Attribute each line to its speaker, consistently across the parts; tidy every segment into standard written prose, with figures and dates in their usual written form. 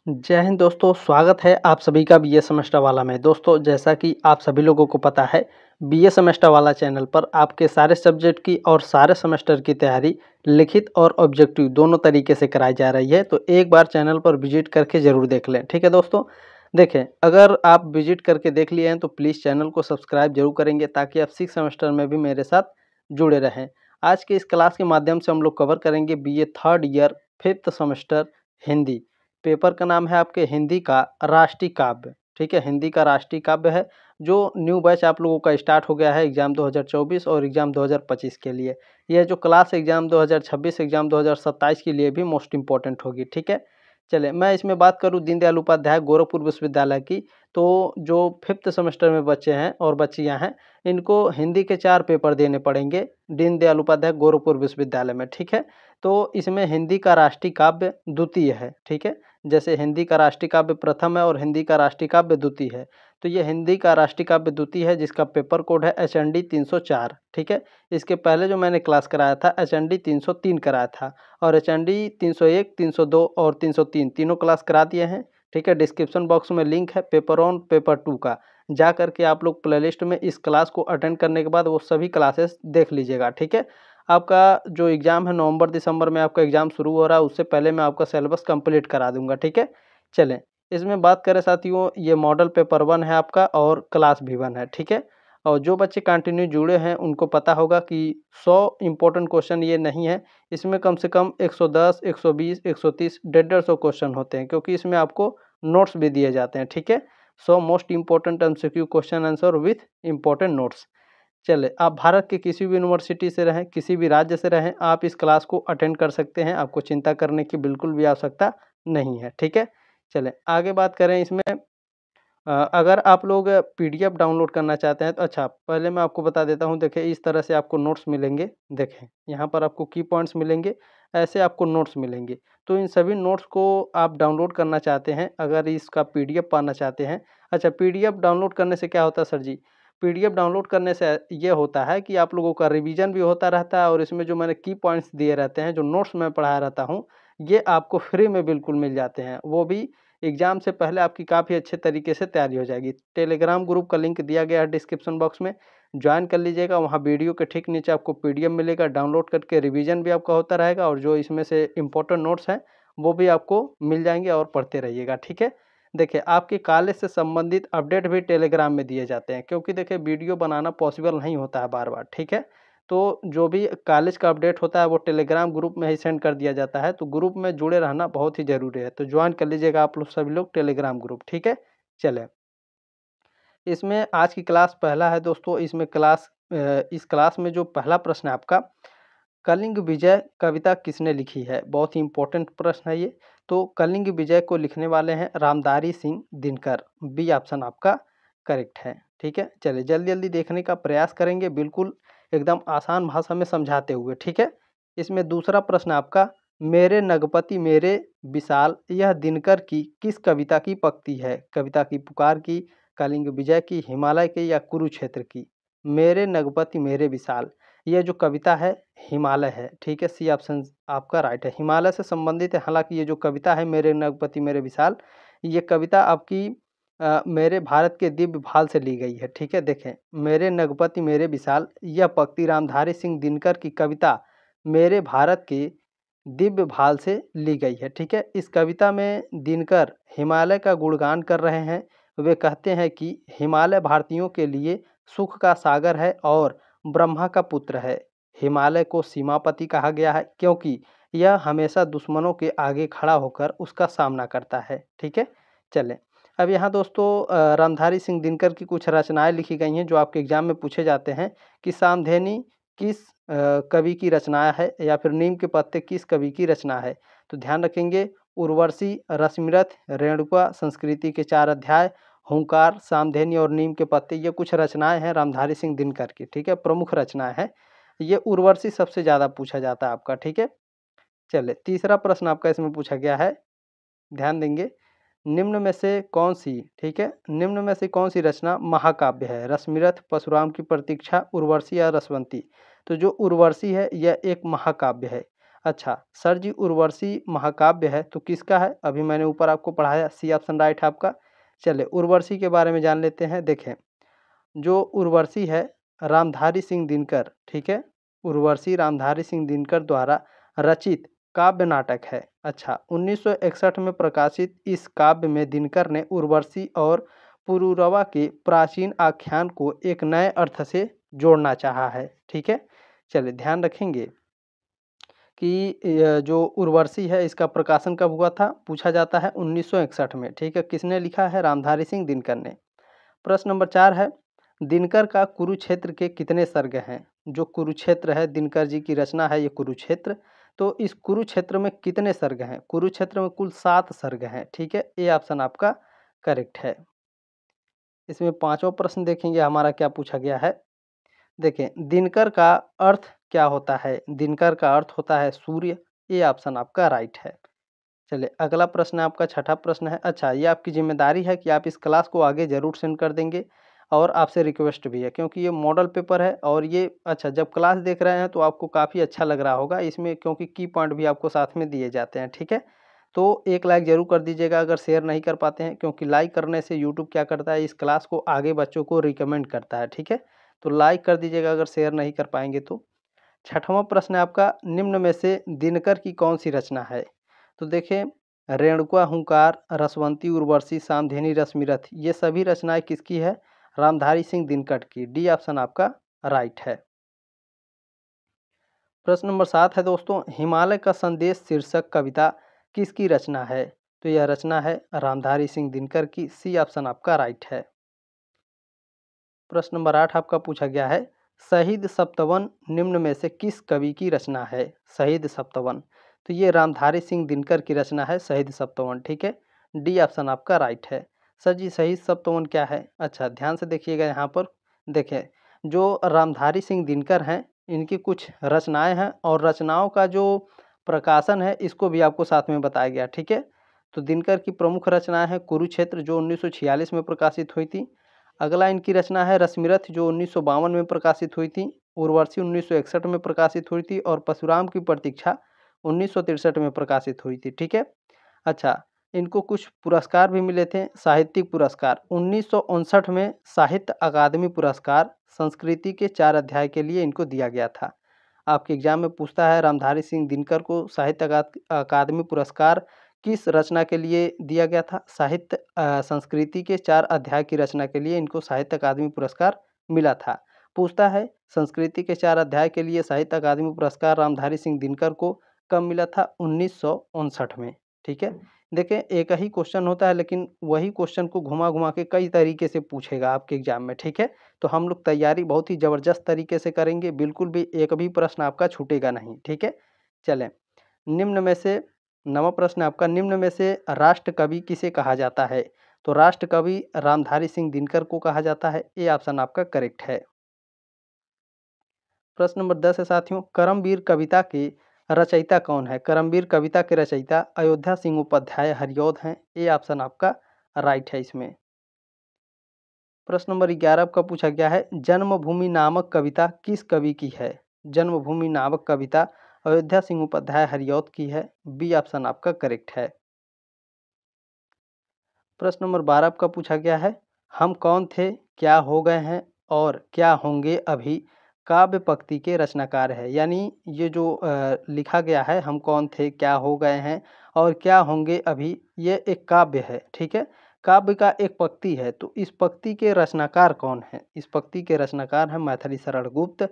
Speaker 1: जय हिंद दोस्तों, स्वागत है आप सभी का बीए सेमेस्टर वाला में। दोस्तों, जैसा कि आप सभी लोगों को पता है, बीए सेमेस्टर वाला चैनल पर आपके सारे सब्जेक्ट की और सारे सेमेस्टर की तैयारी लिखित और ऑब्जेक्टिव दोनों तरीके से कराई जा रही है। तो एक बार चैनल पर विजिट करके ज़रूर देख लें। ठीक है दोस्तों, देखें, अगर आप विजिट करके देख लिए हैं तो प्लीज़ चैनल को सब्सक्राइब जरूर करेंगे ताकि आप 6 सेमेस्टर में भी मेरे साथ जुड़े रहें। आज के इस क्लास के माध्यम से हम लोग कवर करेंगे BA third year 5th semester Hindi. Paper का नाम है आपके हिंदी का राष्ट्रीय काव्य। ठीक है, हिंदी का राष्ट्रीय काव्य है जो न्यू बैच आप लोगों का स्टार्ट हो गया है एग्जाम 2024 और एग्जाम 2025 के लिए। यह जो क्लास एग्जाम 2026 एग्जाम 2027 के लिए भी मोस्ट इंपॉर्टेंट होगी। ठीक है, चले मैं इसमें बात करूं दीनदयाल उपाध्याय गोरखपुर विश्वविद्यालय की, तो जो 5th सेमेस्टर में बच्चे हैं और बच्चियां हैं, इनको हिंदी के 4 पेपर देने पड़ेंगे दीनदयाल उपाध्याय गोरखपुर विश्वविद्यालय में। ठीक है, तो इसमें हिंदी का राष्ट्रीय काव्य द्वितीय है। ठीक है, जैसे हिंदी का राष्ट्रीय काव्य प्रथम है और हिंदी का राष्ट्रीय काव्य द्वितीय है, तो ये हिंदी का राष्ट्रीय काव्य द्वितीय है जिसका पेपर कोड है HND 304। ठीक है, इसके पहले जो मैंने क्लास कराया था HND 303 कराया था और HND 301, 302 और 303 तीनों क्लास करा दिए हैं। ठीक है, डिस्क्रिप्शन बॉक्स में लिंक है पेपर 1 पेपर 2 का, जा करके आप लोग प्लेलिस्ट में इस क्लास को अटेंड करने के बाद वो सभी क्लासेस देख लीजिएगा। ठीक है, आपका जो एग्ज़ाम है नवंबर दिसंबर में आपका एग्ज़ाम शुरू हो रहा है, उससे पहले मैं आपका सिलेबस कंप्लीट करा दूंगा। ठीक है, चलें इसमें बात करें साथियों, ये मॉडल पेपर 1 है आपका और क्लास भी 1 है। ठीक है, और जो बच्चे कंटिन्यू जुड़े हैं उनको पता होगा कि 100 इंपॉर्टेंट क्वेश्चन ये नहीं है, इसमें कम से कम 110, 120, 130, 150 क्वेश्चन होते हैं, क्योंकि इसमें आपको नोट्स भी दिए जाते हैं। ठीक है, 100 most important MCQ question answer with important notes. चले, आप भारत के किसी भी यूनिवर्सिटी से रहें, किसी भी राज्य से रहें, आप इस क्लास को अटेंड कर सकते हैं, आपको चिंता करने की बिल्कुल भी आवश्यकता नहीं है। ठीक है, चलें आगे बात करें इसमें। अगर आप लोग PDF डाउनलोड करना चाहते हैं तो अच्छा, पहले मैं आपको बता देता हूँ। देखिए, इस तरह से आपको नोट्स मिलेंगे। देखें, यहाँ पर आपको की पॉइंट्स मिलेंगे, ऐसे आपको नोट्स मिलेंगे। तो इन सभी नोट्स को आप डाउनलोड करना चाहते हैं, अगर इसका PDF पाना चाहते हैं। अच्छा, PDF डाउनलोड करने से क्या होता है सर जी? PDF डाउनलोड करने से ये होता है कि आप लोगों का रिवीजन भी होता रहता है और इसमें जो मैंने की पॉइंट्स दिए रहते हैं, जो नोट्स मैं पढ़ाया रहता हूँ, ये आपको फ्री में बिल्कुल मिल जाते हैं। वो भी एग्ज़ाम से पहले आपकी काफ़ी अच्छे तरीके से तैयारी हो जाएगी। टेलीग्राम ग्रुप का लिंक दिया गया है डिस्क्रिप्शन बॉक्स में, ज्वाइन कर लीजिएगा। वहाँ वीडियो के ठीक नीचे आपको PDF मिलेगा, डाउनलोड करके रिवीजन भी आपका होता रहेगा और जो इसमें से इम्पोर्टेंट नोट्स हैं वो भी आपको मिल जाएंगे और पढ़ते रहिएगा। ठीक है, देखिए, आपके कॉलेज से संबंधित अपडेट भी टेलीग्राम में दिए जाते हैं, क्योंकि देखिए वीडियो बनाना पॉसिबल नहीं होता है बार बार। ठीक है, तो जो भी कॉलेज का अपडेट होता है वो टेलीग्राम ग्रुप में ही सेंड कर दिया जाता है, तो ग्रुप में जुड़े रहना बहुत ही ज़रूरी है। तो ज्वाइन कर लीजिएगा आप लोग सभी लोग टेलीग्राम ग्रुप। ठीक है, चलें इसमें आज की क्लास पहला है दोस्तों। इसमें इस क्लास में जो पहला प्रश्न है आपका, कलिंग विजय कविता किसने लिखी है? बहुत ही इंपॉर्टेंट प्रश्न है ये। तो कलिंग विजय को लिखने वाले हैं रामधारी सिंह दिनकर। बी ऑप्शन आपका करेक्ट है। ठीक है, चलिए जल्दी जल्दी देखने का प्रयास करेंगे, बिल्कुल एकदम आसान भाषा में समझाते हुए। ठीक है, इसमें दूसरा प्रश्न आपका, मेरे नगपति मेरे विशाल, यह दिनकर की किस कविता की पंक्ति है? कविता की पुकार की, कलिंग विजय की, हिमालय की या कुरुक्षेत्र की? मेरे नगपति मेरे विशाल, यह जो कविता है हिमालय है। ठीक है, सी ऑप्शन आपका राइट है, हिमालय से संबंधित है। हालांकि ये जो कविता है मेरे नगपति मेरे विशाल, ये कविता आपकी मेरे भारत के दिव्य भाल से ली गई है। ठीक है, देखें, मेरे नगपति मेरे विशाल, यह पंक्ति रामधारी सिंह दिनकर की कविता मेरे भारत के दिव्य भाल से ली गई है। ठीक है, इस कविता में दिनकर हिमालय का गुणगान कर रहे हैं। वे कहते हैं कि हिमालय भारतीयों के लिए सुख का सागर है और ब्रह्मा का पुत्र है। हिमालय को सीमापति कहा गया है क्योंकि यह हमेशा दुश्मनों के आगे खड़ा होकर उसका सामना करता है। ठीक है, चलें अब यहाँ दोस्तों रामधारी सिंह दिनकर की कुछ रचनाएं लिखी गई हैं जो आपके एग्जाम में पूछे जाते हैं कि सामधेनी किस कवि की रचना है या फिर नीम के पत्ते किस कवि की रचना है? तो ध्यान रखेंगे, उर्वशी, रश्मिरथ, रेणुका, संस्कृति के 4 अध्याय, हुंकार, सामधेनी और नीम के पत्ते, ये कुछ रचनाएं हैं रामधारी सिंह दिनकर की। ठीक है, प्रमुख रचनाएं हैं। ये उर्वशी सबसे ज़्यादा पूछा जाता है आपका। ठीक है, चलिए तीसरा प्रश्न आपका इसमें पूछा गया है, ध्यान देंगे, निम्न में से कौन सी, ठीक है, निम्न में से कौन सी रचना महाकाव्य है? रश्मिरथ, परशुराम की प्रतीक्षा, उर्वशी या रसवंती? तो जो उर्वशी है यह एक महाकाव्य है। अच्छा, सर जी उर्वशी महाकाव्य है तो किसका है? अभी मैंने ऊपर आपको पढ़ाया, सी ऑप्शन राइट है आपका। चलिए उर्वशी के बारे में जान लेते हैं। देखें, जो उर्वशी है रामधारी सिंह दिनकर, ठीक है? उर्वशी रामधारी सिंह दिनकर द्वारा रचित काव्य नाटक है। अच्छा, 1961 में प्रकाशित इस काव्य में दिनकर ने उर्वशी और पुरूरवा के प्राचीन आख्यान को एक नए अर्थ से जोड़ना चाहा है, ठीक है? चलिए ध्यान रखेंगे कि जो उर्वशी है इसका प्रकाशन कब हुआ था? पूछा जाता है 1961 में, ठीक है? किसने लिखा है? रामधारी सिंह दिनकर ने। प्रश्न नंबर 4 है, दिनकर का कुरुक्षेत्र के कितने सर्ग हैं? जो कुरुक्षेत्र है, दिनकर जी की रचना है ये कुरुक्षेत्र, तो इस कुरुक्षेत्र में कितने सर्ग हैं? कुरुक्षेत्र में कुल 7 सर्ग हैं, ठीक है? ए ऑप्शन आपका करेक्ट है। इसमें पाँचवाँ प्रश्न देखेंगे हमारा क्या पूछा गया है। देखें, दिनकर का अर्थ क्या होता है? दिनकर का अर्थ होता है सूर्य। ये ऑप्शन आपका राइट है। चलिए अगला प्रश्न है आपका, छठा प्रश्न है। अच्छा, ये आपकी जिम्मेदारी है कि आप इस क्लास को आगे ज़रूर सेंड कर देंगे और आपसे रिक्वेस्ट भी है क्योंकि ये मॉडल पेपर है और ये अच्छा जब क्लास देख रहे हैं तो आपको काफ़ी अच्छा लग रहा होगा इसमें, क्योंकि की पॉइंट भी आपको साथ में दिए जाते हैं, ठीक है? तो एक लाइक ज़रूर कर दीजिएगा अगर शेयर नहीं कर पाते हैं, क्योंकि लाइक करने से यूट्यूब क्या करता है, इस क्लास को आगे बच्चों को रिकमेंड करता है, ठीक है? तो लाइक कर दीजिएगा अगर शेयर नहीं कर पाएंगे तो। छठवां प्रश्न है आपका, निम्न में से दिनकर की कौन सी रचना है? तो देखिए, रेणुका हुंकार, रसवंती उर्वशी, सामधेनी रश्मिरथ, ये सभी रचनाएं किसकी है? रामधारी सिंह दिनकर की। डी ऑप्शन आपका राइट है। प्रश्न नंबर 7 है दोस्तों, हिमालय का संदेश शीर्षक कविता किसकी रचना है? तो यह रचना है रामधारी सिंह दिनकर की। सी ऑप्शन आपका राइट है। प्रश्न नंबर 8 आपका पूछा गया है, शहीद सप्तवन निम्न में से किस कवि की रचना है? शहीद सप्तवन, तो ये रामधारी सिंह दिनकर की रचना है शहीद सप्तवन, ठीक है? डी ऑप्शन आपका राइट है। सर जी शहीद सप्तवन क्या है? अच्छा ध्यान से देखिएगा यहाँ पर। देखें, जो रामधारी सिंह दिनकर हैं इनकी कुछ रचनाएं हैं और रचनाओं का जो प्रकाशन है इसको भी आपको साथ में बताया गया, ठीक है? तो दिनकर की प्रमुख रचनाएं हैं कुरुक्षेत्र जो 1946 में प्रकाशित हुई थी। अगला इनकी रचना है रश्मिरथ जो 1952 में प्रकाशित हुई थी। उर्वशी 1961 में प्रकाशित हुई थी और परशुराम की प्रतीक्षा 1963 में प्रकाशित हुई थी, ठीक है? अच्छा, इनको कुछ पुरस्कार भी मिले थे, साहित्यिक पुरस्कार 1959 में साहित्य अकादमी पुरस्कार संस्कृति के 4 अध्याय के लिए इनको दिया गया था। आपके एग्जाम में पूछता है रामधारी सिंह दिनकर को साहित्य अकादमी पुरस्कार किस रचना के लिए दिया गया था? साहित्य संस्कृति के 4 अध्याय की रचना के लिए इनको साहित्य अकादमी पुरस्कार मिला था। पूछता है संस्कृति के 4 अध्याय के लिए साहित्य अकादमी पुरस्कार रामधारी सिंह दिनकर को कब मिला था? 1959 में, ठीक है? देखें, एक ही क्वेश्चन होता है लेकिन वही क्वेश्चन को घुमा-घुमा के कई तरीके से पूछेगा आपके एग्जाम में, ठीक है? तो हम लोग तैयारी बहुत ही ज़बरदस्त तरीके से करेंगे, बिल्कुल भी एक भी प्रश्न आपका छूटेगा नहीं, ठीक है? चलें, निम्न में से 9वां प्रश्न है आपका, निम्न में से राष्ट्र कवि किसे कहा जाता है? तो राष्ट्र कवि रामधारी सिंह दिनकर को कहा जाता है। ए ऑप्शन आपका करेक्ट है। प्रश्न नंबर 10 है साथियों, करमवीर कविता के रचयिता कौन है? करमवीर कविता के रचयिता अयोध्या सिंह उपाध्याय हरिऔध हैं। ए ऑप्शन आपका राइट है इसमें। प्रश्न नंबर 11 आपका पूछा गया है, जन्मभूमि नामक कविता किस कवि की है? जन्मभूमि नामक कविता अयोध्या सिंह उपाध्याय हरिऔध की है। बी ऑप्शन आपका करेक्ट है। प्रश्न नंबर 12 आपका पूछा गया है, हम कौन थे, क्या हो गए हैं और क्या होंगे अभी काव्य पंक्ति के रचनाकार है। यानी ये जो लिखा गया है हम कौन थे, क्या हो गए हैं और क्या होंगे अभी, ये एक काव्य है, ठीक है? काव्य का एक पंक्ति है, तो इस पंक्ति के रचनाकार कौन है? इस पंक्ति के रचनाकार हैं मैथिली शरण गुप्त।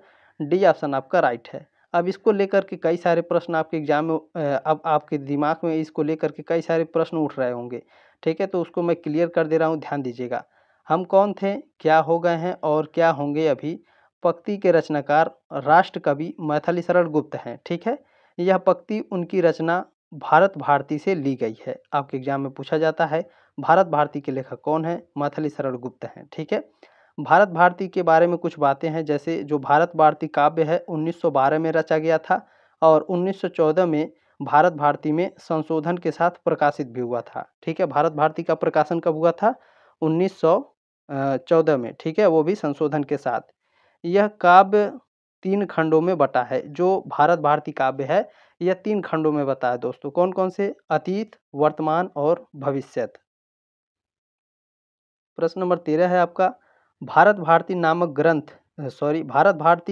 Speaker 1: डी ऑप्शन आपका राइट है। अब इसको लेकर के कई सारे प्रश्न आपके एग्जाम में अब आपके दिमाग में इसको लेकर के कई सारे प्रश्न उठ रहे होंगे, ठीक है? तो उसको मैं क्लियर कर दे रहा हूँ, ध्यान दीजिएगा। हम कौन थे, क्या हो गए हैं और क्या होंगे अभी पंक्ति के रचनाकार राष्ट्र कवि मैथिली शरण गुप्त हैं, ठीक है? यह पंक्ति उनकी रचना भारत भारती से ली गई है। आपके एग्जाम में पूछा जाता है भारत भारती के लेखक कौन है? मैथिली शरण गुप्त हैं, ठीक है? भारत भारती के बारे में कुछ बातें हैं, जैसे जो भारत भारती काव्य है 1912 में रचा गया था और 1914 में भारत भारती में संशोधन के साथ प्रकाशित भी हुआ था, ठीक है? भारत भारती का प्रकाशन कब हुआ था? 1914 में, ठीक है? वो भी संशोधन के साथ। यह काव्य 3 खंडों में बटा है। जो भारत भारती काव्य है यह 3 खंडों में बताया दोस्तों। कौन-कौन से? अतीत, वर्तमान और भविष्यत। प्रश्न नंबर 13 है आपका, भारत भारती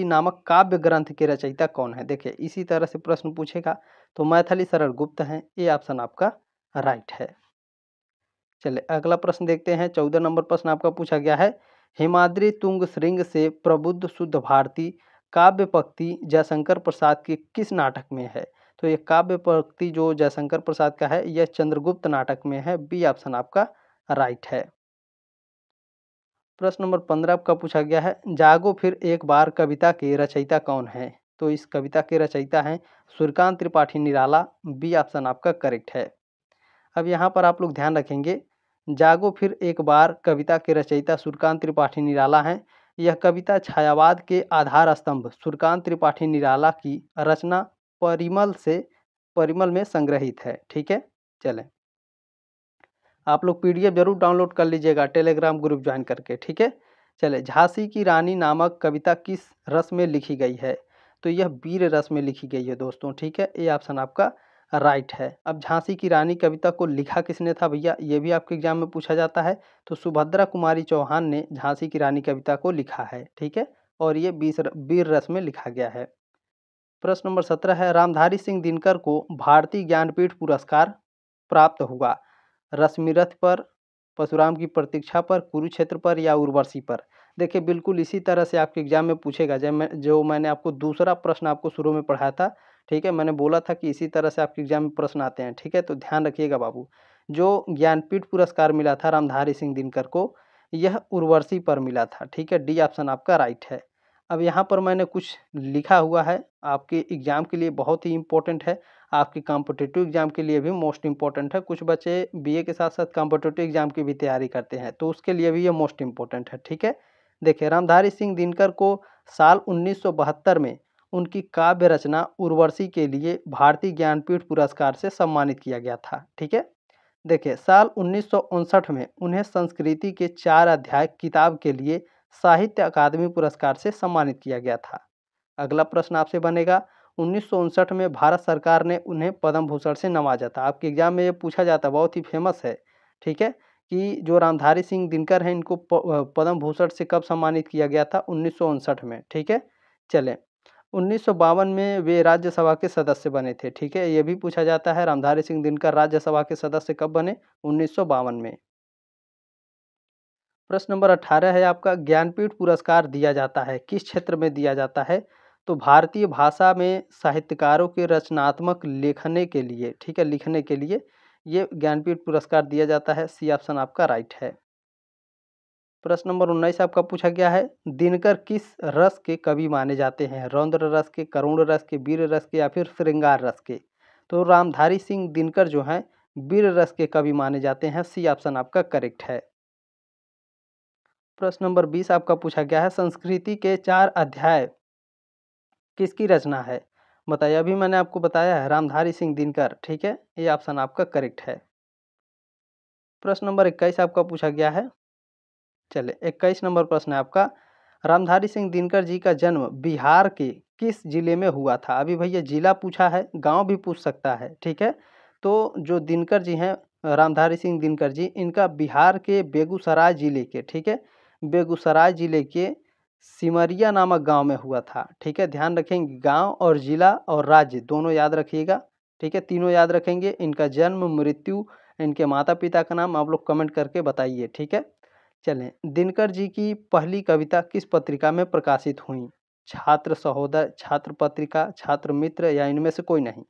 Speaker 1: नामक काव्य ग्रंथ के रचयिता कौन है? देखिए इसी तरह से प्रश्न पूछेगा तो मैथिली शरण गुप्त हैं, ये ऑप्शन आपका राइट है। चलिए अगला प्रश्न देखते हैं। 14 नंबर प्रश्न आपका पूछा गया है, हिमाद्री तुंग श्रृंग से प्रबुद्ध शुद्ध भारती काव्य पंक्ति जयशंकर प्रसाद के किस नाटक में है? तो ये काव्य पंक्ति जो जयशंकर प्रसाद का है यह चंद्रगुप्त नाटक में है, बी ऑप्शन आपका राइट है। प्रश्न नंबर 15 आपका पूछा गया है, जागो फिर एक बार कविता के रचयिता कौन है? तो इस कविता के रचयिता हैं सूर्यकांत त्रिपाठी निराला, बी ऑप्शन आपका करेक्ट है। अब यहाँ पर आप लोग ध्यान रखेंगे, जागो फिर एक बार कविता के रचयिता सूर्यकांत त्रिपाठी निराला हैं। यह कविता छायावाद के आधार स्तंभ सूर्यकांत त्रिपाठी निराला की रचना परिमल में संग्रहित है। ठीक है, चलें आप लोग पीडीएफ जरूर डाउनलोड कर लीजिएगा टेलीग्राम ग्रुप ज्वाइन करके। ठीक है, चले झांसी की रानी नामक कविता किस रस में लिखी गई है? तो यह वीर रस में लिखी गई है दोस्तों। ठीक है, ये ऑप्शन आपका राइट है। अब झांसी की रानी कविता को लिखा किसने था भैया, ये भी आपके एग्जाम में पूछा जाता है। तो सुभद्रा कुमारी चौहान ने झांसी की रानी कविता को लिखा है। ठीक है, और ये वीर रस में लिखा गया है। प्रश्न नंबर 17 है, रामधारी सिंह दिनकर को भारतीय ज्ञानपीठ पुरस्कार प्राप्त हुआ रश्मिरथ पर, परशुराम की प्रतीक्षा पर, कुरुक्षेत्र पर या उर्वशी पर? देखिए बिल्कुल इसी तरह से आपके एग्जाम में पूछेगा। जो मैंने आपको दूसरा प्रश्न आपको शुरू में पढ़ाया था। ठीक है, मैंने बोला था कि इसी तरह से आपके एग्जाम में प्रश्न आते हैं। ठीक है, तो ध्यान रखिएगा बाबू। जो ज्ञानपीठ पुरस्कार मिला था रामधारी सिंह दिनकर को, यह उर्वशी पर मिला था। ठीक है, डी ऑप्शन आपका राइट है। अब यहाँ पर मैंने कुछ लिखा हुआ है आपके एग्जाम के लिए, बहुत ही इंपॉर्टेंट है, आपके कॉम्पिटिटिव एग्जाम के लिए भी मोस्ट इंपॉर्टेंट है। कुछ बच्चे बीए के साथ साथ कॉम्पिटिटिव एग्जाम की भी तैयारी करते हैं, तो उसके लिए भी ये मोस्ट इंपॉर्टेंट है। ठीक है, देखिए रामधारी सिंह दिनकर को साल 1972 में उनकी काव्य रचना उर्वशी के लिए भारतीय ज्ञानपीठ पुरस्कार से सम्मानित किया गया था। ठीक है, देखिए साल 1959 में उन्हें संस्कृति के 4 अध्याय किताब के लिए साहित्य अकादमी पुरस्कार से सम्मानित किया गया था। अगला प्रश्न आपसे बनेगा, 1959 में भारत सरकार ने उन्हें पद्म भूषण से नवाजा था। आपके एग्जाम में ये पूछा जाता है, बहुत ही फेमस है। ठीक है, कि जो रामधारी सिंह दिनकर हैं इनको पद्म भूषण से कब सम्मानित किया गया था? 1959 में। ठीक है, चलें 1952 में वे राज्यसभा के सदस्य बने थे। ठीक है, ये भी पूछा जाता है, रामधारी सिंह दिनकर राज्यसभा के सदस्य कब बने? 1952 में। प्रश्न नंबर 18 है आपका, ज्ञानपीठ पुरस्कार दिया जाता है किस क्षेत्र में दिया जाता है? तो भारतीय भाषा में साहित्यकारों के रचनात्मक लेखने के लिए, ठीक है, लिखने के लिए ये ज्ञानपीठ पुरस्कार दिया जाता है, सी ऑप्शन आपका राइट है। प्रश्न नंबर 19 आपका पूछा गया है, दिनकर किस रस के कवि माने जाते हैं? रौद्र रस के, करुण रस के, वीर रस के या फिर श्रृंगार रस के? तो रामधारी सिंह दिनकर जो हैं वीर रस के कवि माने जाते हैं, सी ऑप्शन आपका करेक्ट है। प्रश्न नंबर 20 आपका पूछा गया है, संस्कृति के 4 अध्याय किसकी रचना है? बताइए, अभी मैंने आपको बताया है रामधारी सिंह दिनकर। ठीक है, ये ऑप्शन आपका करेक्ट है। प्रश्न नंबर 21 आपका पूछा गया है, चलिए 21 नंबर प्रश्न है आपका, रामधारी सिंह दिनकर जी का जन्म बिहार के किस जिले में हुआ था? अभी भैया जिला पूछा है, गांव भी पूछ सकता है। ठीक है, तो जो दिनकर जी हैं रामधारी सिंह दिनकर जी, इनका बिहार के बेगूसराय जिले के, ठीक है, बेगूसराय जिले के सिमरिया नामक गांव में हुआ था। ठीक है, ध्यान रखेंगे, गांव और जिला और राज्य दोनों याद रखिएगा। ठीक है, तीनों याद रखेंगे। इनका जन्म, मृत्यु, इनके माता पिता का नाम आप लोग कमेंट करके बताइए। ठीक है, चलें, दिनकर जी की पहली कविता किस पत्रिका में प्रकाशित हुई? छात्र सहोदय, छात्र पत्रिका, छात्र मित्र या इनमें से कोई नहीं?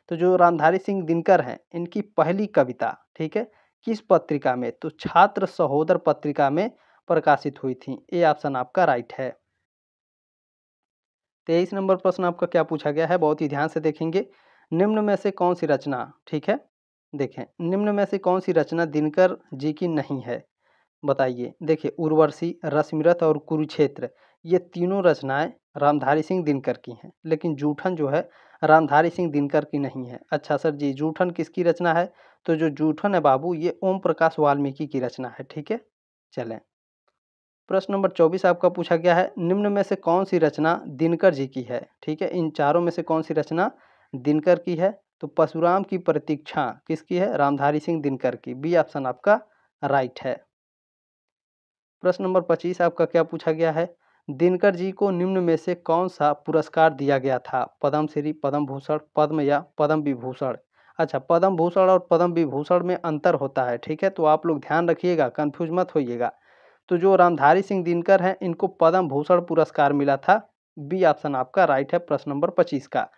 Speaker 1: तो जो रामधारी सिंह दिनकर हैं इनकी पहली कविता, ठीक है, किस पत्रिका में? तो छात्र सहोदर पत्रिका में प्रकाशित हुई थी, ये ऑप्शन आपका राइट है। 23 नंबर प्रश्न आपका क्या पूछा गया है, बहुत ही ध्यान से देखेंगे, निम्न में से कौन सी रचना, ठीक है, देखें, निम्न में से कौन सी रचना दिनकर जी की नहीं है? बताइए। देखिए उर्वशी, रश्मिरथ और कुरुक्षेत्र, ये तीनों रचनाएं रामधारी सिंह दिनकर की हैं, लेकिन जूठन जो है रामधारी सिंह दिनकर की नहीं है। अच्छा सर जी, जूठन किसकी रचना है? तो जो जूठन है बाबू ये ओम प्रकाश वाल्मीकि की रचना है। ठीक है, चलें, प्रश्न नंबर 24 आपका पूछा गया है, निम्न में से कौन सी रचना दिनकर जी की है? ठीक है, इन चारों में से कौन सी रचना दिनकर की है। तो परशुराम की प्रतीक्षा किसकी है? रामधारी सिंह दिनकर की। बी ऑप्शन आपका राइट है। प्रश्न नंबर 25 आपका क्या पूछा गया है? दिनकर जी को निम्न में से कौन सा पुरस्कार दिया गया था? पद्मश्री, पद्म भूषण, पद्म या पद्म विभूषण? अच्छा, पद्म भूषण और पद्म विभूषण में अंतर होता है, ठीक है, तो आप लोग ध्यान रखिएगा, कंफ्यूज मत होइएगा। तो जो रामधारी सिंह दिनकर हैं इनको पद्म भूषण पुरस्कार मिला था। बी ऑप्शन आपका राइट है प्रश्न नंबर 25 का।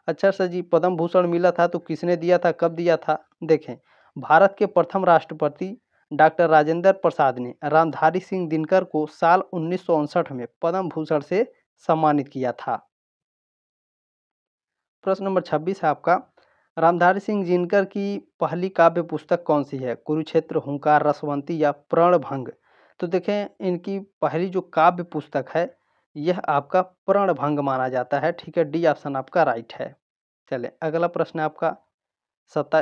Speaker 1: अच्छा सर जी, पद्म भूषण मिला था तो किसने दिया था, कब दिया था? देखें, भारत के प्रथम राष्ट्रपति डॉक्टर राजेंद्र प्रसाद ने रामधारी सिंह दिनकर को साल 1959 में पद्म भूषण से सम्मानित किया था। प्रश्न नंबर 26 है आपका, रामधारी सिंह दिनकर की पहली काव्य पुस्तक कौन सी है? कुरुक्षेत्र, हुंकार, रसवंती या प्रणभंग? तो देखें, इनकी पहली जो काव्य पुस्तक है यह आपका प्रणभंग माना जाता है, ठीक है, डी ऑप्शन आपका राइट है। चले अगला प्रश्न है आपका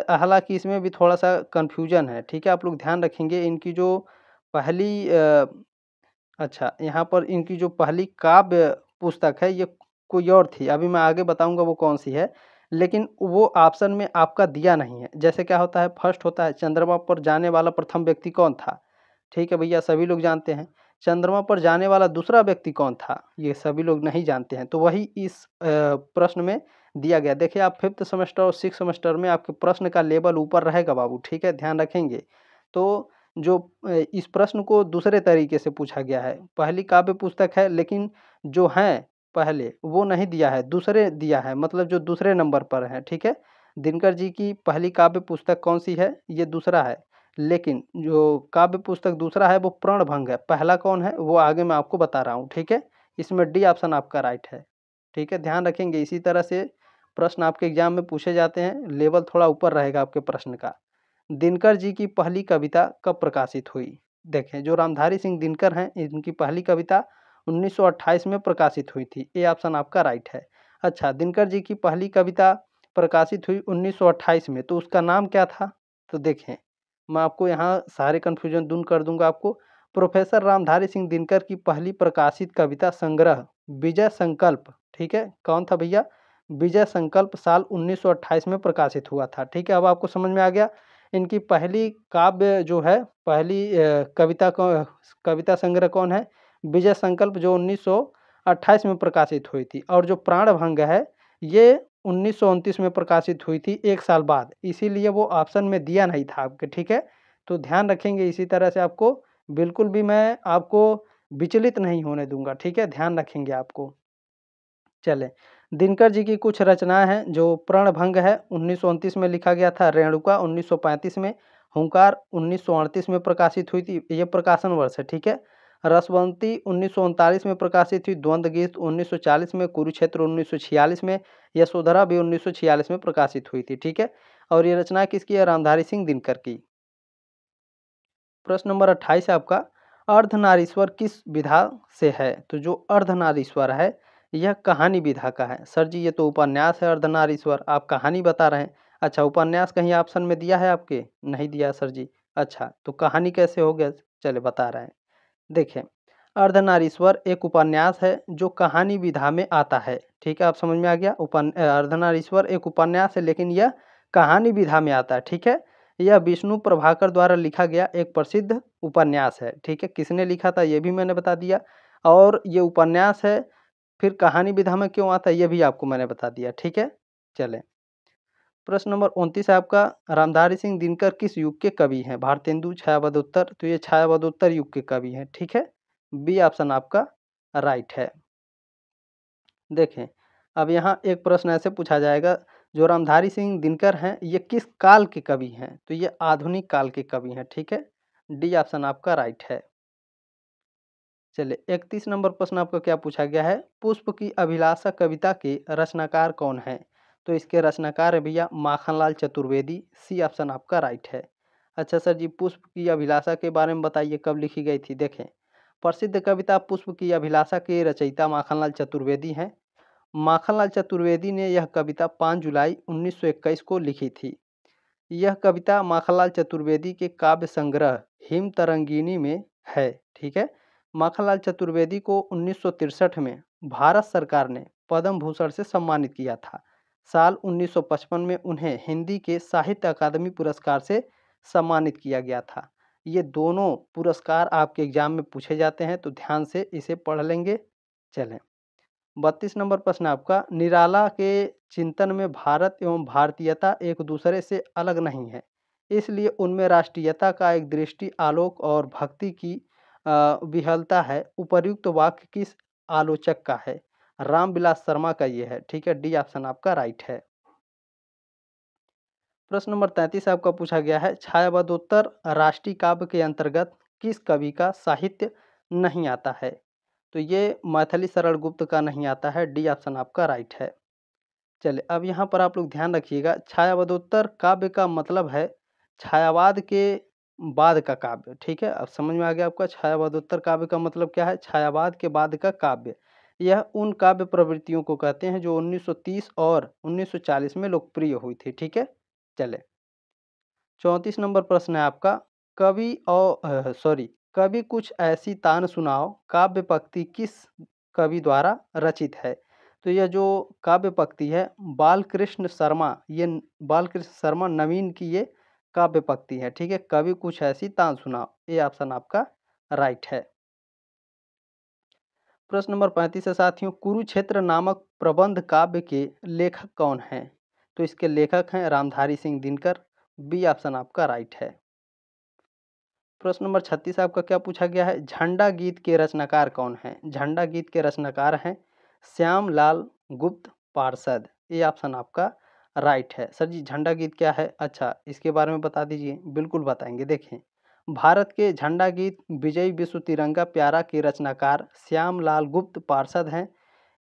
Speaker 1: हालांकि इसमें भी थोड़ा सा कन्फ्यूजन है, ठीक है, आप लोग ध्यान रखेंगे। इनकी जो पहली अच्छा, यहाँ पर इनकी जो पहली काव्य पुस्तक है ये कोई और थी, अभी मैं आगे बताऊंगा वो कौन सी है, लेकिन वो ऑप्शन में आपका दिया नहीं है। जैसे क्या होता है, फर्स्ट होता है चंद्रमा पर जाने वाला प्रथम व्यक्ति कौन था? ठीक है भैया, सभी लोग जानते हैं। चंद्रमा पर जाने वाला दूसरा व्यक्ति कौन था? ये सभी लोग नहीं जानते हैं, तो वही इस प्रश्न में दिया गया। देखिए, आप 5th सेमेस्टर और 6th सेमेस्टर में आपके प्रश्न का लेवल ऊपर रहेगा बाबू, ठीक है, ध्यान रखेंगे। तो जो इस प्रश्न को दूसरे तरीके से पूछा गया है, पहली काव्य पुस्तक है लेकिन जो हैं पहले वो नहीं दिया है, दूसरे दिया है, मतलब जो दूसरे नंबर पर है, ठीक है। दिनकर जी की पहली काव्य पुस्तक कौन सी है? ये दूसरा है, लेकिन जो काव्य पुस्तक दूसरा है वो प्रणभंग है। पहला कौन है वो आगे मैं आपको बता रहा हूँ, ठीक है। इसमें डी ऑप्शन आपका राइट है, ठीक है, ध्यान रखेंगे। इसी तरह से प्रश्न आपके एग्जाम में पूछे जाते हैं, लेवल थोड़ा ऊपर रहेगा आपके प्रश्न का। दिनकर जी की पहली कविता कब प्रकाशित हुई? देखें, जो रामधारी सिंह दिनकर हैं इनकी पहली कविता 1928 में प्रकाशित हुई थी। ए ऑप्शन आपका राइट है। अच्छा, दिनकर जी की पहली कविता प्रकाशित हुई 1928 में, तो उसका नाम क्या था? तो देखें, मैं आपको यहाँ सारे कन्फ्यूजन दूर कर दूंगा आपको। प्रोफेसर रामधारी सिंह दिनकर की पहली प्रकाशित कविता संग्रह विजय संकल्प, ठीक है, कौन था भैया? विजय संकल्प साल 1928 में प्रकाशित हुआ था, ठीक है। अब आपको समझ में आ गया। इनकी पहली काव्य जो है, पहली कविता संग्रह कौन है? विजय संकल्प, जो 1928 में प्रकाशित हुई थी। और जो प्राणभंग है ये 1929 में प्रकाशित हुई थी, 1 साल बाद, इसीलिए वो ऑप्शन में दिया नहीं था आपके, ठीक है। तो ध्यान रखेंगे, इसी तरह से आपको बिल्कुल भी मैं आपको विचलित नहीं होने दूंगा, ठीक है, ध्यान रखेंगे आपको। चले, दिनकर जी की कुछ रचनाएं हैं। जो प्रणभंग है 1929 में लिखा गया था, रेणुका 1935 में, हुंकार 1938 में प्रकाशित हुई थी, ये प्रकाशन वर्ष है, ठीक है। रसवंती 1939 में प्रकाशित हुई, द्वंद्व गीत 1940 में, कुरुक्षेत्र 1946 में, यशोधरा भी 1946 में प्रकाशित हुई थी, ठीक है। और ये रचना किसकी है? रामधारी सिंह दिनकर की। प्रश्न नंबर 28 है आपका, अर्धनारीश्वर किस विधा से है? तो जो अर्धनारीश्वर है यह कहानी विधा का है। सर जी, ये तो उपन्यास है अर्धनारीश्वर, आप कहानी बता रहे हैं। अच्छा, उपन्यास कहीं ऑप्शन में दिया है आपके? नहीं दिया सर जी। अच्छा, तो कहानी कैसे हो गया? चले बता रहे हैं। देखें, अर्धनारीश्वर एक उपन्यास है जो कहानी विधा में आता है, ठीक है, आप समझ में आ गया। अर्धनारीश्वर एक उपन्यास है लेकिन यह कहानी विधा में आता है, ठीक है। यह विष्णु प्रभाकर द्वारा लिखा गया एक प्रसिद्ध उपन्यास है, ठीक है। किसने लिखा था ये भी मैंने बता दिया, और ये उपन्यास है, फिर कहानी विधा में क्यों आता है ये भी आपको मैंने बता दिया, ठीक है। चलें, प्रश्न नंबर 29 है आपका, रामधारी सिंह दिनकर किस युग के कवि हैं? भारतेंदु, छायावदोत्तर? तो ये छायावदोत्तर युग के कवि हैं, ठीक है, बी ऑप्शन आपका राइट है। देखें, अब यहाँ एक प्रश्न ऐसे पूछा जाएगा, जो रामधारी सिंह दिनकर हैं ये किस काल के कवि हैं? तो ये आधुनिक काल के कवि हैं, ठीक है, डी ऑप्शन आपका राइट है। चलिए, 31 नंबर प्रश्न आपका क्या पूछा गया है, पुष्प की अभिलाषा कविता के रचनाकार कौन है? तो इसके रचनाकार है भैया माखनलाल चतुर्वेदी, सी ऑप्शन आपका राइट है। अच्छा सर जी, पुष्प की अभिलाषा के बारे में बताइए, कब लिखी गई थी? देखें, प्रसिद्ध कविता पुष्प की अभिलाषा के रचयिता माखनलाल चतुर्वेदी हैं। माखनलाल चतुर्वेदी ने यह कविता 5 जुलाई 1921 को लिखी थी। यह कविता माखनलाल चतुर्वेदी के काव्य संग्रह हिम तरंगिणी में है, ठीक है। माखनलाल चतुर्वेदी को 1963 में भारत सरकार ने पद्म भूषण से सम्मानित किया था। साल 1955 में उन्हें हिंदी के साहित्य अकादमी पुरस्कार से सम्मानित किया गया था। ये दोनों पुरस्कार आपके एग्जाम में पूछे जाते हैं, तो ध्यान से इसे पढ़ लेंगे। चलें, 32 नंबर प्रश्न आपका, निराला के चिंतन में भारत एवं भारतीयता एक दूसरे से अलग नहीं है, इसलिए उनमें राष्ट्रीयता का एक दृष्टि आलोक और भक्ति की विहलता है। उपर्युक्त वाक्य किस आलोचक का है? रामविलास शर्मा का ये है। ठीक है, डी ऑप्शन आपका राइट है। प्रश्न नंबर 33 आपका पूछा गया है, छायावादोत्तर राष्ट्रीय काव्य के अंतर्गत किस कवि का साहित्य नहीं आता है? तो ये मैथिली शरण गुप्त का नहीं आता है। डी ऑप्शन आपका राइट है। चलिए, अब यहाँ पर आप लोग ध्यान रखिएगा, छायावादोत्तर काव्य का मतलब है छायावाद के बाद का काव्य। ठीक है, अब समझ में आ गया आपका, छायावादोत्तर काव्य का मतलब क्या है? छायावाद के बाद का काव्य। यह उन काव्य प्रवृत्तियों को कहते हैं जो 1930 और 1940 में लोकप्रिय हुई थी। ठीक है, चले, 34 नंबर प्रश्न है आपका, कवि कुछ ऐसी तान सुनाओ काव्य पंक्ति किस कवि द्वारा रचित है? तो यह जो काव्य पंक्ति है बालकृष्ण शर्मा, ये बालकृष्ण शर्मा नवीन की ये काव्य पंक्ति है। ठीक है, कवि कुछ ऐसी तान सुनाओ, ये ऑप्शन आपका राइट है। प्रश्न नंबर 35 है साथियों, कुरुक्षेत्र नामक प्रबंध काव्य के लेखक कौन हैं? तो इसके लेखक हैं रामधारी सिंह दिनकर। बी ऑप्शन आपका राइट है। प्रश्न नंबर 36 आपका क्या पूछा गया है, झंडा गीत के रचनाकार कौन हैं? झंडा गीत के रचनाकार हैं श्यामलाल गुप्त पार्षद। ये ऑप्शन आपका राइट है। सर जी, झंडा गीत क्या है? अच्छा, इसके बारे में बता दीजिए। बिल्कुल बताएंगे। देखें, भारत के झंडा गीत विजयी विश्व तिरंगा प्यारा के रचनाकार श्यामलाल गुप्त पार्षद हैं।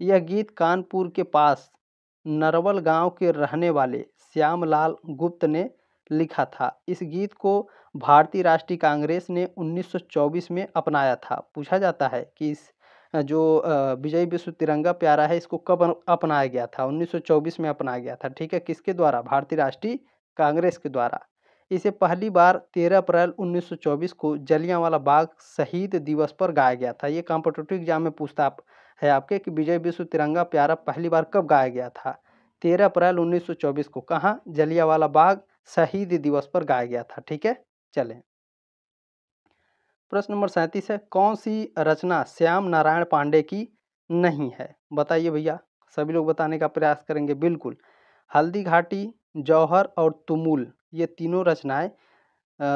Speaker 1: यह गीत कानपुर के पास नरवल गांव के रहने वाले श्यामलाल गुप्त ने लिखा था। इस गीत को भारतीय राष्ट्रीय कांग्रेस ने 1924 में अपनाया था। पूछा जाता है कि इस जो विजय विश्व तिरंगा प्यारा है, इसको कब अपनाया गया था? 1924 में अपनाया गया था। ठीक है, किसके द्वारा? भारतीय राष्ट्रीय कांग्रेस के द्वारा। इसे पहली बार 13 अप्रैल 1924 को जलियांवाला बाग शहीद दिवस पर गाया गया था। ये कॉम्पिटिटिव एग्जाम में पूछता है आपके कि विजय विश्व तिरंगा प्यारा पहली बार कब गाया गया था? 13 अप्रैल 1924 को। कहाँ? जलियांवाला बाग शहीद दिवस पर गाया गया था। ठीक है, चलें, प्रश्न नंबर 37 है, कौन सी रचना श्याम नारायण पांडे की नहीं है? बताइए भैया, सभी लोग बताने का प्रयास करेंगे। बिल्कुल, हल्दी घाटी, जौहर और तुमुल, ये तीनों रचनाएं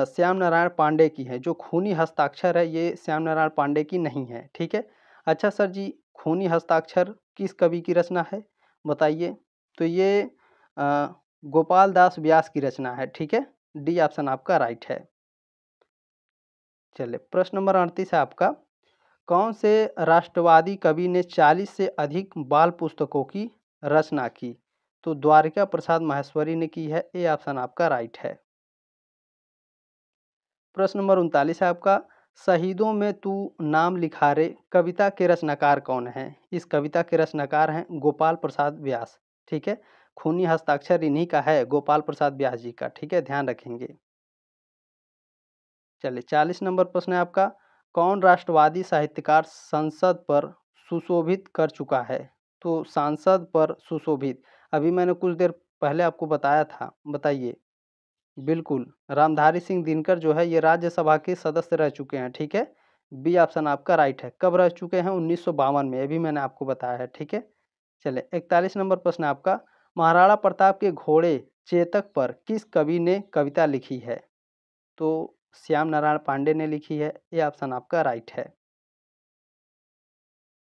Speaker 1: श्याम नारायण पांडे की है। जो खूनी हस्ताक्षर है ये श्याम नारायण पांडे की नहीं है। ठीक है, अच्छा सर जी, खूनी हस्ताक्षर किस कवि की रचना है? बताइए। तो ये गोपाल दास व्यास की रचना है। ठीक है, डी ऑप्शन आपका राइट है। चलिए, प्रश्न नंबर 38 है आपका, कौन से राष्ट्रवादी कवि ने 40 से अधिक बाल पुस्तकों की रचना की? तो द्वारिका प्रसाद माहेश्वरी ने की है। ए ऑप्शन आपका राइट है। प्रश्न नंबर 39 है आपका, शहीदों में तू नाम लिखा रे कविता के रचनाकार कौन है? इस कविता के रचनाकार हैं गोपाल प्रसाद व्यास। ठीक है, खूनी हस्ताक्षर इन्हीं का है, गोपाल प्रसाद व्यास जी का। ठीक है, ध्यान रखेंगे। चलिए, 40 नंबर प्रश्न है आपका, कौन राष्ट्रवादी साहित्यकार संसद पर सुशोभित कर चुका है? तो सांसद पर सुशोभित, अभी मैंने कुछ देर पहले आपको बताया था। बताइए। बिल्कुल, रामधारी सिंह दिनकर जो है ये राज्यसभा के सदस्य रह चुके हैं। ठीक है, बी ऑप्शन आपका राइट है। कब रह चुके हैं? 1952 में, अभी मैंने आपको बताया है। ठीक है, चले, 41 नंबर प्रश्न है आपका, महाराणा प्रताप के घोड़े चेतक पर किस कवि ने कविता लिखी है? तो श्याम नारायण पांडे ने लिखी है। ये ऑप्शन आपका राइट है।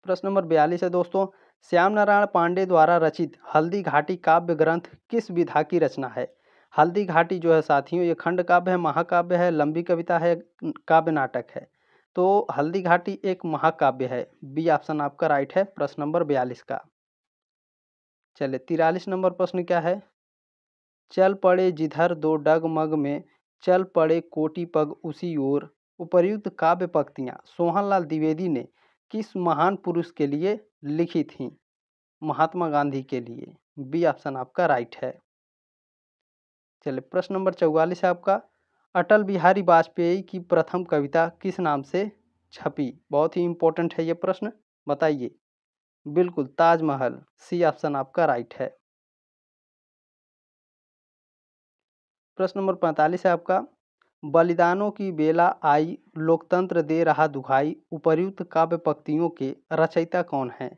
Speaker 1: प्रश्न नंबर 42 है दोस्तों, श्याम नारायण पांडे द्वारा रचित हल्दी घाटी काव्य ग्रंथ किस विधा की रचना है? हल्दी घाटी जो है साथियों, ये खंड काव्य है, महाकाव्य है, लंबी कविता है, काव्य नाटक है? तो हल्दी घाटी एक महाकाव्य है। बी ऑप्शन आपका राइट है प्रश्न नंबर 42 का। चलिए, 43 नंबर प्रश्न क्या है, चल पड़े जिधर दो डगमग में चल पड़े कोटि पग उसी ओर। उपर्युक्त काव्य पंक्तियां सोहनलाल द्विवेदी ने किस महान पुरुष के लिए लिखी थीं? महात्मा गांधी के लिए। बी ऑप्शन आपका राइट है। चलिए, प्रश्न नंबर 44 है आपका, अटल बिहारी वाजपेयी की प्रथम कविता किस नाम से छपी? बहुत ही इंपॉर्टेंट है ये प्रश्न, बताइए। बिल्कुल, ताजमहल। सी ऑप्शन आपका राइट है। प्रश्न नंबर 45 है आपका, बलिदानों की बेला आई, लोकतंत्र दे रहा दुहाई, उपर्युक्त काव्य पंक्तियों के रचयिता कौन है?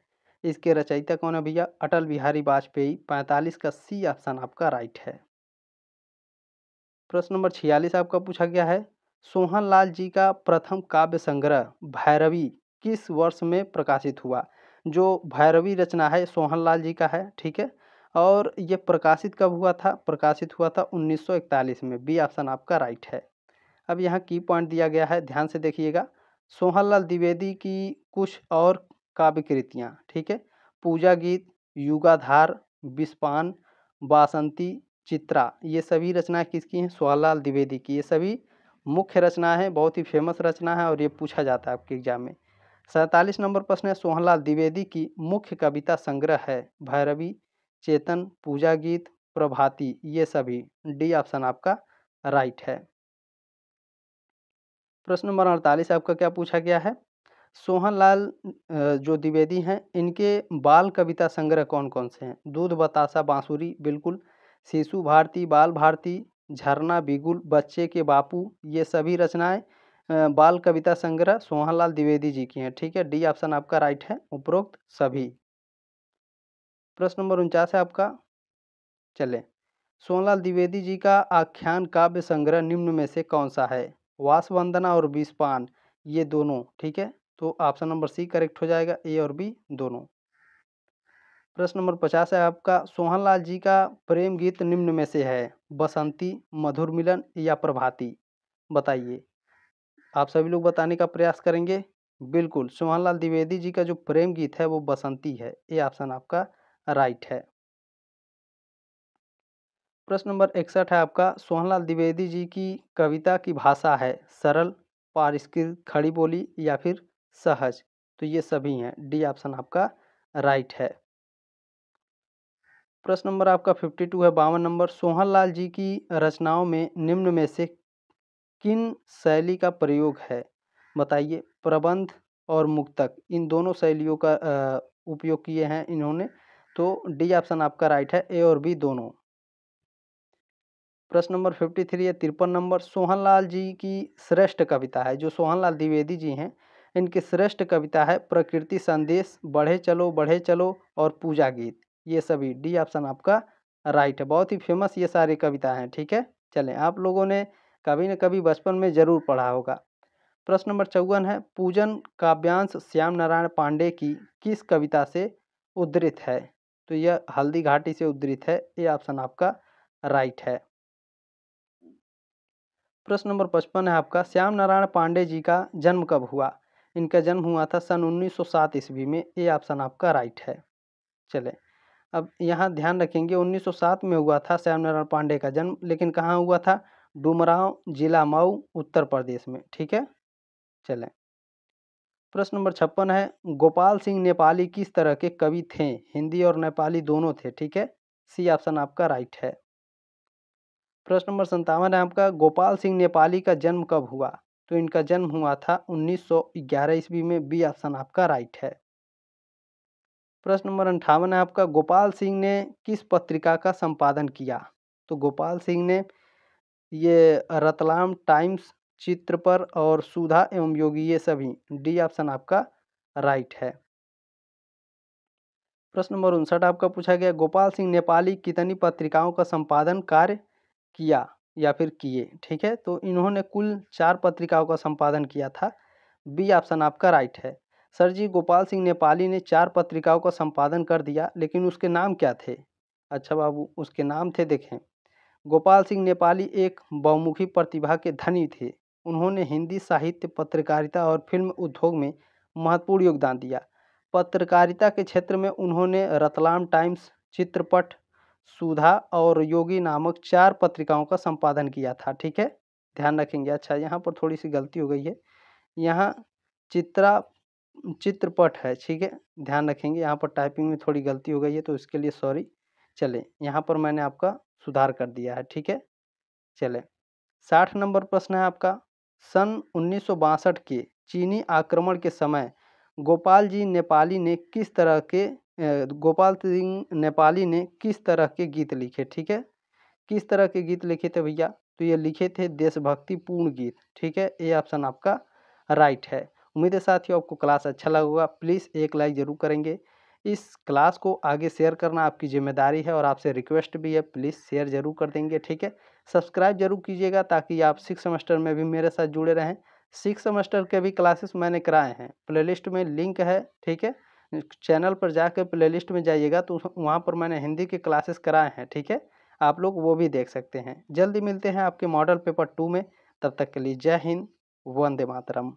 Speaker 1: इसके रचयिता कौन है भैया? अटल बिहारी वाजपेयी। 45 का सी ऑप्शन आपका राइट है। प्रश्न नंबर 46 आपका पूछा गया है, सोहनलाल जी का प्रथम काव्य संग्रह भैरवी किस वर्ष में प्रकाशित हुआ? जो भैरवी रचना है सोहनलाल जी का है, ठीक है। और ये प्रकाशित कब हुआ था? प्रकाशित हुआ था 1941 में। बी ऑप्शन आपका राइट है। अब यहाँ की पॉइंट दिया गया है, ध्यान से देखिएगा। सोहनलाल द्विवेदी की कुछ और काव्य कृतियाँ, ठीक है। पूजा गीत, युगाधार, विस्पान, वासंती, चित्रा, ये सभी रचनाएं किसकी हैं? सोहनलाल द्विवेदी की। ये सभी मुख्य रचना है, बहुत ही फेमस रचना है और ये पूछा जाता है आपके एग्जाम में। 47 नंबर प्रश्न है, सोहनलाल द्विवेदी की मुख्य कविता संग्रह है भैरवी, चेतन, पूजा गीत, प्रभाती, ये सभी। डी ऑप्शन आपका राइट है। प्रश्न नंबर 48 आपका क्या पूछा गया है, सोहनलाल जो द्विवेदी हैं इनके बाल कविता संग्रह कौन कौन से हैं? दूध बतासा बांसुरी, बिल्कुल। शिशु भारती, बाल भारती, झरना, बिगुल, बच्चे के बापू, ये सभी रचनाएं बाल कविता संग्रह सोहनलाल द्विवेदी जी की हैं, ठीक है। डी ऑप्शन आपका राइट है, उपरोक्त सभी। प्रश्न नंबर 49 है आपका, चले, सोहनलाल द्विवेदी जी का आख्यान काव्य संग्रह निम्न में से कौन सा है? वासवंदना और विस्पान, ये दोनों, ठीक है। तो ऑप्शन नंबर सी करेक्ट हो जाएगा, ए और बी दोनों। प्रश्न नंबर 50 है आपका, सोहनलाल जी का प्रेम गीत निम्न में से है बसंती, मधुर मिलन या प्रभाती? बताइए। आप सभी लोग बताने का प्रयास करेंगे। बिल्कुल, सोहनलाल द्विवेदी जी का जो प्रेम गीत है वो बसंती है। ए ऑप्शन आपका राइट है। प्रश्न नंबर 61 है आपका, सोहनलाल द्विवेदी जी की कविता की भाषा है सरल, पारिष्कृत, खड़ी बोली या फिर सहज? तो ये सभी हैं। डी ऑप्शन आपका राइट है। प्रश्न नंबर आपका 52 है, 52 नंबर, सोहनलाल जी की रचनाओं में निम्न में से किन शैली का प्रयोग है? बताइए। प्रबंध और मुक्तक, इन दोनों शैलियों का उपयोग किए हैं इन्होंने। तो डी ऑप्शन आपका राइट है, ए और बी दोनों। प्रश्न नंबर 53 है, 53 नंबर, सोहनलाल जी की श्रेष्ठ कविता है, जो सोहनलाल द्विवेदी जी हैं इनकी श्रेष्ठ कविता है प्रकृति संदेश, बढ़े चलो और पूजा गीत, ये सभी। डी ऑप्शन आपका राइट है। बहुत ही फेमस ये सारी कविता हैं, ठीक है। चलें, आप लोगों ने कभी न कभी बचपन में जरूर पढ़ा होगा। प्रश्न नंबर 54 है, पूजन काव्यांश श्याम नारायण पांडे की किस कविता से उद्धृत है? तो यह हल्दी घाटी से उद्धृत है। ये ऑप्शन आपका राइट है। प्रश्न नंबर 55 है आपका, श्याम नारायण पांडे जी का जन्म कब हुआ? इनका जन्म हुआ था सन 1907 ईस्वी में। ए ऑप्शन आपका राइट है। चले, अब यहाँ ध्यान रखेंगे 1907 में हुआ था श्याम नारायण पांडे का जन्म, लेकिन कहाँ हुआ था? डुमरांव, जिला मऊ, उत्तर प्रदेश में, ठीक है। चलें, प्रश्न नंबर 56 है, गोपाल सिंह नेपाली किस तरह के कवि थे? हिंदी और नेपाली दोनों थे, ठीक है। सी ऑप्शन आपका राइट है। प्रश्न नंबर 57 है आपका, गोपाल सिंह नेपाली का जन्म कब हुआ? तो इनका जन्म हुआ था 1911 ईस्वी में। बी ऑप्शन आपका राइट है। प्रश्न नंबर 58 है आपका, गोपाल सिंह ने किस पत्रिका का संपादन किया? तो गोपाल सिंह ने ये रतलाम टाइम्स, चित्रपर और सुधा एवं योगी, ये सभी। डी ऑप्शन आपका राइट है। प्रश्न नंबर 59 आपका पूछा गया, गोपाल सिंह नेपाली कितनी पत्रिकाओं का संपादन कार्य किया या फिर किए? ठीक है, तो इन्होंने कुल 4 पत्रिकाओं का संपादन किया था। बी ऑप्शन आपका राइट है। सर जी, गोपाल सिंह नेपाली ने 4 पत्रिकाओं का संपादन कर दिया, लेकिन उसके नाम क्या थे? अच्छा बाबू, उसके नाम थे, देखें, गोपाल सिंह नेपाली एक बहुमुखी प्रतिभा के धनी थे। उन्होंने हिंदी साहित्य, पत्रकारिता और फिल्म उद्योग में महत्वपूर्ण योगदान दिया। पत्रकारिता के क्षेत्र में उन्होंने रतलाम टाइम्स, चित्रपट, सुधा और योगी नामक 4 पत्रिकाओं का संपादन किया था, ठीक है। ध्यान रखेंगे। अच्छा, यहाँ पर थोड़ी सी गलती हो गई है, यहाँ चित्रपट है, ठीक है। ध्यान रखेंगे, यहाँ पर टाइपिंग में थोड़ी गलती हो गई है, तो इसके लिए सॉरी। चलें, यहाँ पर मैंने आपका सुधार कर दिया है, ठीक है। चलें, 60 नंबर प्रश्न है आपका, सन 1962 के चीनी आक्रमण के समय गोपाल सिंह नेपाली ने किस तरह के गीत लिखे? ठीक है, किस तरह के गीत लिखे थे भैया? तो ये लिखे थे देशभक्तिपूर्ण गीत, ठीक है? ए ऑप्शन आपका राइट है। उम्मीद है साथियों आपको क्लास अच्छा लगा होगा। प्लीज़ एक लाइक ज़रूर करेंगे। इस क्लास को आगे शेयर करना आपकी ज़िम्मेदारी है और आपसे रिक्वेस्ट भी है, प्लीज़ शेयर ज़रूर कर देंगे, ठीक है? सब्सक्राइब ज़रूर कीजिएगा ताकि आप 6 सेमेस्टर में भी मेरे साथ जुड़े रहें। 6 सेमेस्टर के भी क्लासेस मैंने कराए हैं, प्लेलिस्ट में लिंक है, ठीक है? चैनल पर जाकर प्लेलिस्ट में जाइएगा तो वहाँ पर मैंने हिंदी के क्लासेस कराए हैं, ठीक है? आप लोग वो भी देख सकते हैं। जल्दी मिलते हैं आपके मॉडल पेपर 2 में, तब तक के लिए जय हिंद, वंदे मातरम।